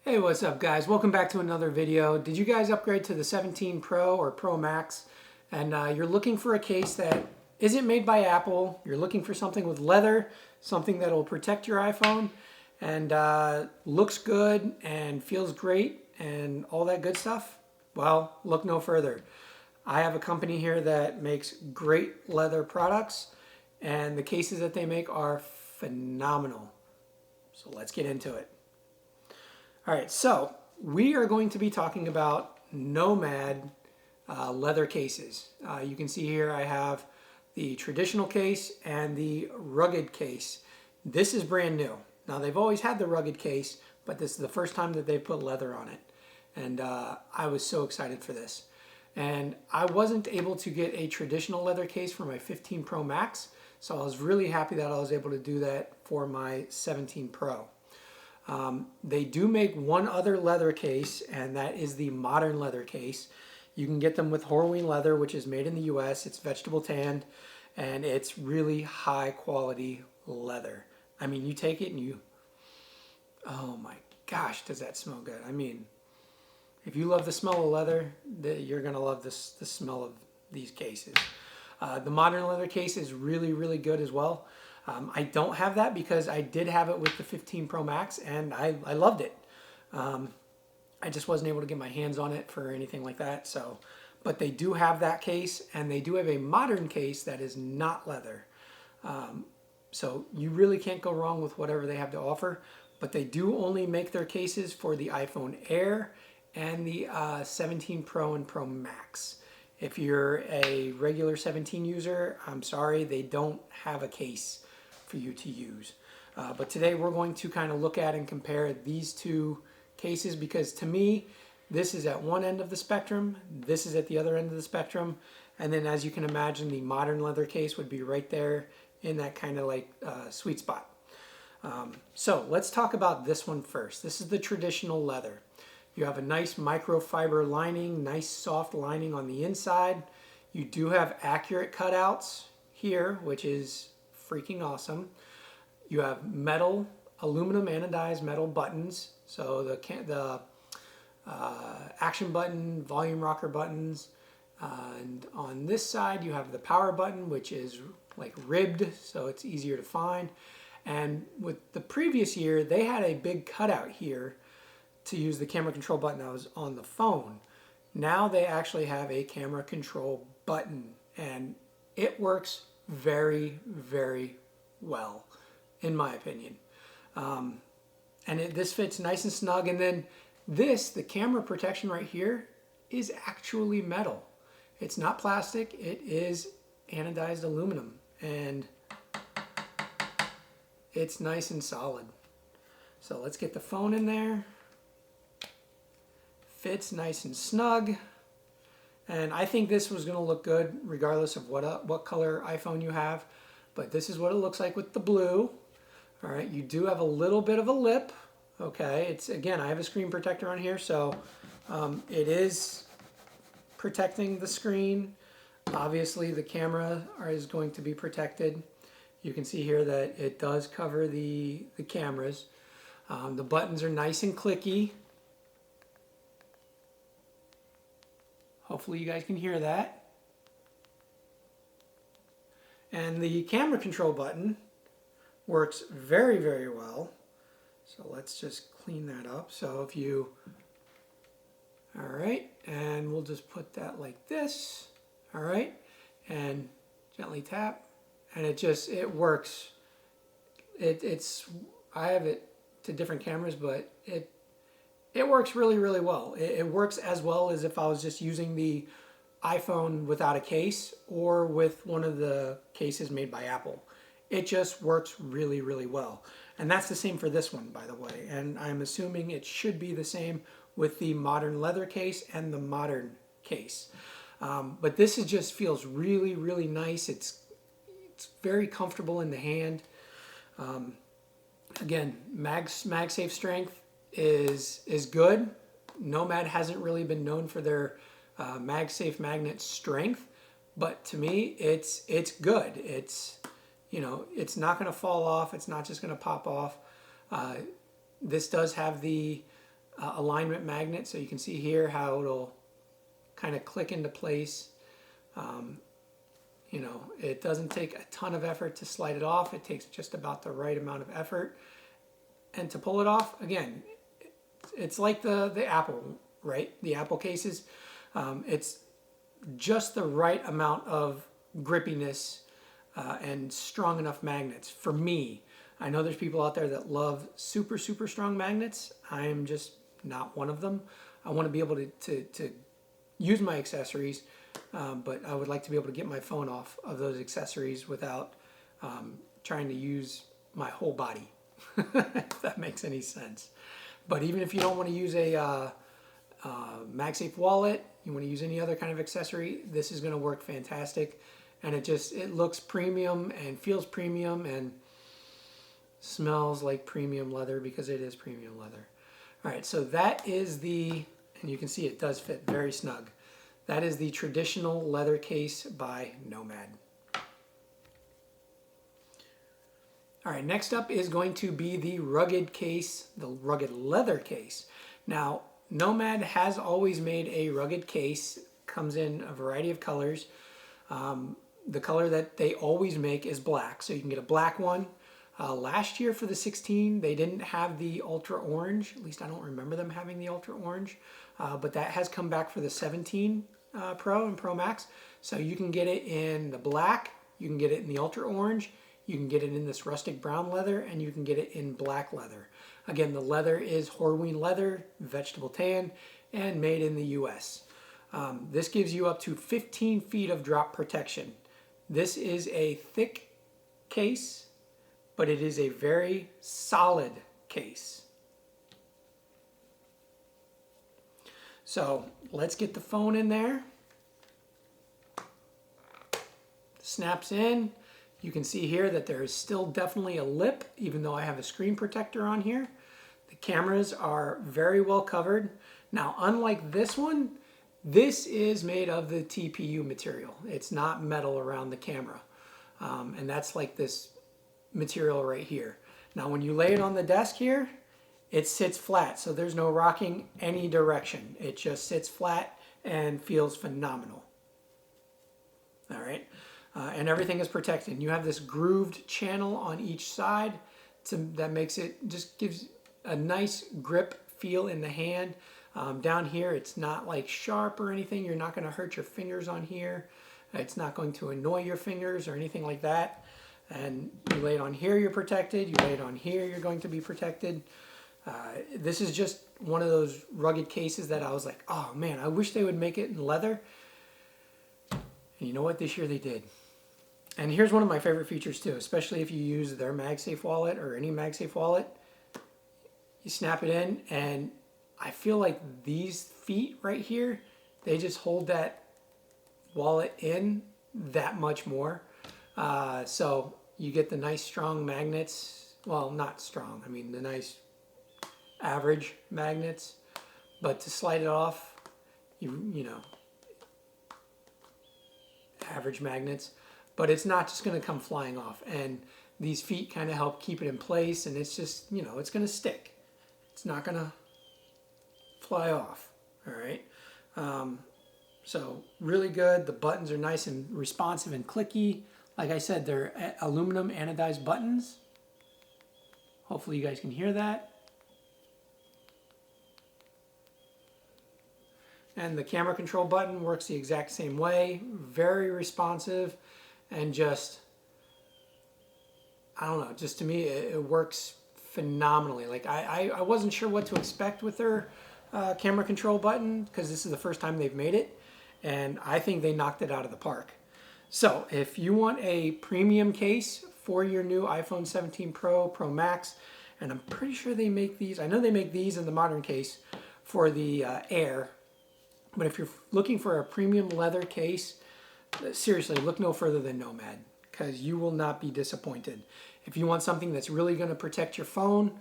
Hey, what's up guys? Welcome back to another video. Did you guys upgrade to the 17 Pro or Pro Max and you're looking for a case that isn't made by Apple? You're looking for something with leather, something that will protect your iPhone and looks good and feels great and all that good stuff? Well, look no further. I have a company here that makes great leather products and the cases that they make are phenomenal. So let's get into it. All right, so we are going to be talking about Nomad leather cases. You can see here I have the traditional case and the rugged case. This is brand new. Now they've always had the rugged case, but this is the first time that they put leather on it. And I was so excited for this. And I wasn't able to get a traditional leather case for my 15 Pro Max, so I was really happy that I was able to do that for my 17 Pro. They do make one other leather case, and that is the modern leather case. You can get them with Horween leather, which is made in the US. It's vegetable tanned, and it's really high quality leather. I mean, you take it and you, oh my gosh, does that smell good. I mean, if you love the smell of leather, you're gonna love the smell of these cases. The modern leather case is really, really good as well. I don't have that because I did have it with the 15 Pro Max and I loved it. I just wasn't able to get my hands on it for anything like that. So, but they do have that case and they do have a modern case that is not leather. So you really can't go wrong with whatever they have to offer. But they do only make their cases for the iPhone Air and the 17 Pro and Pro Max. If you're a regular 17 user, I'm sorry, they don't have a case for you to use. But today we're going to kind of look at and compare these two cases because to me, this is at one end of the spectrum, this is at the other end of the spectrum, and then as you can imagine, the modern leather case would be right there in that kind of like sweet spot. So let's talk about this one first. This is the traditional leather. You have a nice microfiber lining, nice soft lining on the inside. You do have accurate cutouts here, which is freaking awesome. You have metal, aluminum anodized metal buttons. So the action button, volume rocker buttons. And on this side, you have the power button, which is like ribbed, so it's easier to find. And with the previous year, they had a big cutout here to use the camera control button that was on the phone. Now they actually have a camera control button and it works very, very well, in my opinion. This fits nice and snug. And then the camera protection right here is actually metal. It's not plastic, it is anodized aluminum and it's nice and solid. So let's get the phone in there. Fits nice and snug. And I think this was going to look good regardless of what color iPhone you have. But this is what it looks like with the blue. All right, you do have a little bit of a lip. Okay, it's again, I have a screen protector on here, so it is protecting the screen. Obviously, the camera is going to be protected. You can see here that it does cover the cameras. The buttons are nice and clicky. Hopefully you guys can hear that. And the camera control button works very, very well. So let's just clean that up. So if you, all right, and we'll just put that like this, all right, and gently tap, and it works. I have it to different cameras, but it works really, really well. It works as well as if I was just using the iPhone without a case or with one of the cases made by Apple. It just works really, really well. And that's the same for this one, by the way. And I'm assuming it should be the same with the modern leather case and the modern case. But this just feels really, really nice. It's very comfortable in the hand. Again, MagSafe strength is good. Nomad hasn't really been known for their MagSafe magnet strength, but to me, it's good. It's not going to fall off. It's not just going to pop off. This does have the alignment magnet, so you can see here how it'll kind of click into place. You know, it doesn't take a ton of effort to slide it off. It takes just about the right amount of effort. And to pull it off, again, it's like the Apple, right? The Apple cases. It's just the right amount of grippiness and strong enough magnets for me. I know there's people out there that love super, super strong magnets. I am just not one of them. I want to be able to use my accessories, but I would like to be able to get my phone off of those accessories without trying to use my whole body, if that makes any sense. But even if you don't want to use a MagSafe wallet, you want to use any other kind of accessory, this is going to work fantastic. And it looks premium and feels premium and smells like premium leather, because it is premium leather. All right, so that is and you can see it does fit very snug. That is the traditional leather case by Nomad. All right, next up is going to be the rugged case, the rugged leather case. Now, Nomad has always made a rugged case, comes in a variety of colors. The color that they always make is black, so you can get a black one. Last year for the 16, they didn't have the ultra orange. At least I don't remember them having the ultra orange, but that has come back for the 17 Pro and Pro Max. So you can get it in the black, you can get it in the ultra orange, you can get it in this rustic brown leather, and you can get it in black leather. Again, the leather is Horween leather, vegetable tan, and made in the US. This gives you up to 15 feet of drop protection. This is a thick case, but it is a very solid case. So let's get the phone in there. Snaps in. You can see here that there is still definitely a lip, even though I have a screen protector on here. The cameras are very well covered. Now, unlike this one, this is made of the TPU material. It's not metal around the camera. And that's like this material right here. Now, when you lay it on the desk here, it sits flat, so there's no rocking any direction. It just sits flat and feels phenomenal. All right. And everything is protected. You have this grooved channel on each side that makes it, just gives a nice grip feel in the hand. Down here, it's not like sharp or anything. You're not going to hurt your fingers on here. It's not going to annoy your fingers or anything like that. And you lay it on here, you're protected. You lay it on here, you're going to be protected. This is just one of those rugged cases that I was like, oh man, I wish they would make it in leather. And you know what? This year they did. And here's one of my favorite features too, especially if you use their MagSafe wallet or any MagSafe wallet. You snap it in, and I feel like these feet right here, they just hold that wallet in that much more. So you get the nice strong magnets. Well, not strong. I mean the nice average magnets. But to slide it off, you know, average magnets. But it's not just going to come flying off. And these feet kind of help keep it in place. And it's just, you know, it's going to stick. It's not going to fly off. All right. So really good. The buttons are nice and responsive and clicky. Like I said, they're aluminum anodized buttons. Hopefully you guys can hear that. And the camera control button works the exact same way. Very responsive, and just, I don't know, just to me it works phenomenally. Like I wasn't sure what to expect with their camera control button, because this is the first time they've made it, and I think they knocked it out of the park. So if you want a premium case for your new iPhone 17 Pro, Pro Max, and I'm pretty sure they make these, I know they make these in the modern case for the Air, but if you're looking for a premium leather case, seriously, look no further than Nomad, because you will not be disappointed. If you want something that's really going to protect your phone,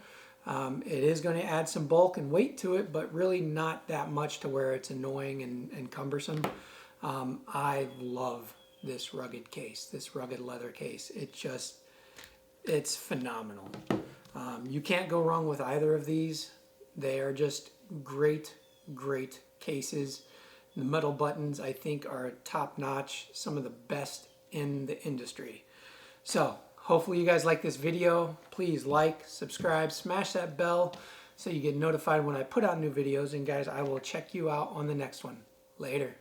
it is going to add some bulk and weight to it, but really not that much to where it's annoying and cumbersome. I love this rugged case, this rugged leather case. It's phenomenal. You can't go wrong with either of these. They are just great, great cases. The metal buttons, I think, are top notch, some of the best in the industry. So hopefully you guys like this video. Please like, subscribe, smash that bell so you get notified when I put out new videos. And guys, I will check you out on the next one. Later.